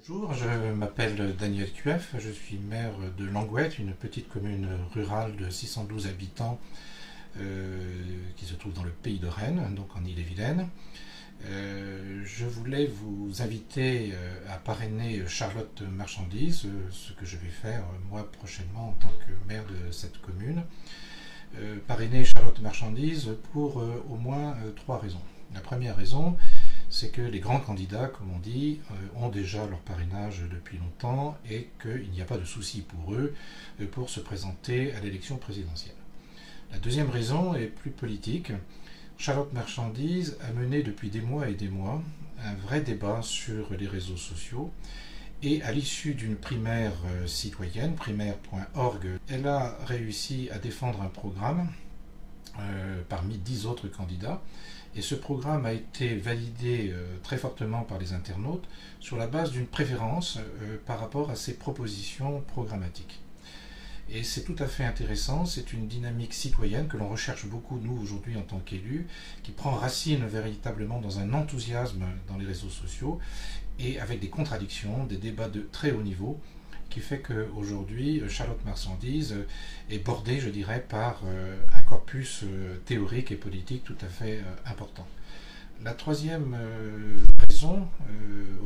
Bonjour, je m'appelle Daniel Cueff, je suis maire de Langouette, une petite commune rurale de 612 habitants qui se trouve dans le pays de Rennes, donc en Ille-et-Vilaine. Je voulais vous inviter à parrainer Charlotte Marchandise, ce que je vais faire moi prochainement en tant que maire de cette commune. Parrainer Charlotte Marchandise pour au moins trois raisons. La première raison, c'est que les grands candidats, comme on dit, ont déjà leur parrainage depuis longtemps et qu'il n'y a pas de souci pour eux pour se présenter à l'élection présidentielle. La deuxième raison est plus politique. Charlotte Marchandise a mené depuis des mois et des mois un vrai débat sur les réseaux sociaux et à l'issue d'une primaire citoyenne, primaire.org, elle a réussi à défendre un programme parmi 10 autres candidats. Et ce programme a été validé très fortement par les internautes sur la base d'une préférence par rapport à ses propositions programmatiques. Et c'est tout à fait intéressant, c'est une dynamique citoyenne que l'on recherche beaucoup, nous, aujourd'hui, en tant qu'élus, qui prend racine véritablement dans un enthousiasme dans les réseaux sociaux et avec des contradictions, des débats de très haut niveau, qui fait qu'aujourd'hui, Charlotte Marchandise est bordée, je dirais, par un corpus théorique et politique tout à fait important. La troisième raison,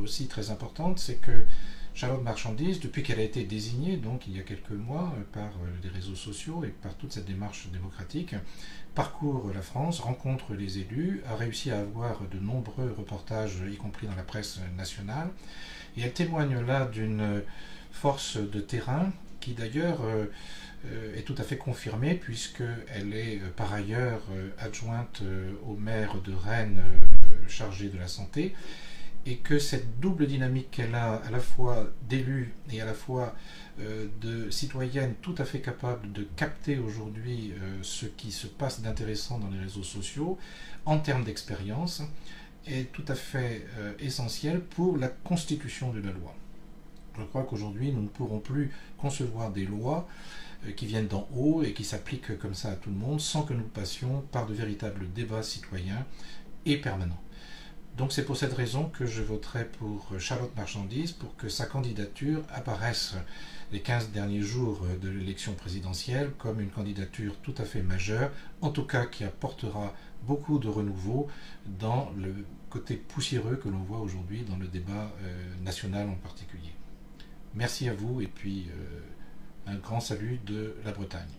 aussi très importante, c'est que Charlotte Marchandise, depuis qu'elle a été désignée, donc il y a quelques mois, par les réseaux sociaux et par toute cette démarche démocratique, parcourt la France, rencontre les élus, a réussi à avoir de nombreux reportages, y compris dans la presse nationale, et elle témoigne là d'une force de terrain qui d'ailleurs est tout à fait confirmée puisqu'elle est par ailleurs adjointe au maire de Rennes chargé de la santé et que cette double dynamique qu'elle a à la fois d'élue et à la fois de citoyenne tout à fait capable de capter aujourd'hui ce qui se passe d'intéressant dans les réseaux sociaux en termes d'expérience est tout à fait essentielle pour la constitution de la loi. Je crois qu'aujourd'hui, nous ne pourrons plus concevoir des lois qui viennent d'en haut et qui s'appliquent comme ça à tout le monde sans que nous passions par de véritables débats citoyens et permanents. Donc c'est pour cette raison que je voterai pour Charlotte Marchandise pour que sa candidature apparaisse les 15 derniers jours de l'élection présidentielle comme une candidature tout à fait majeure, en tout cas qui apportera beaucoup de renouveau dans le côté poussiéreux que l'on voit aujourd'hui dans le débat national en particulier. Merci à vous et puis un grand salut de la Bretagne.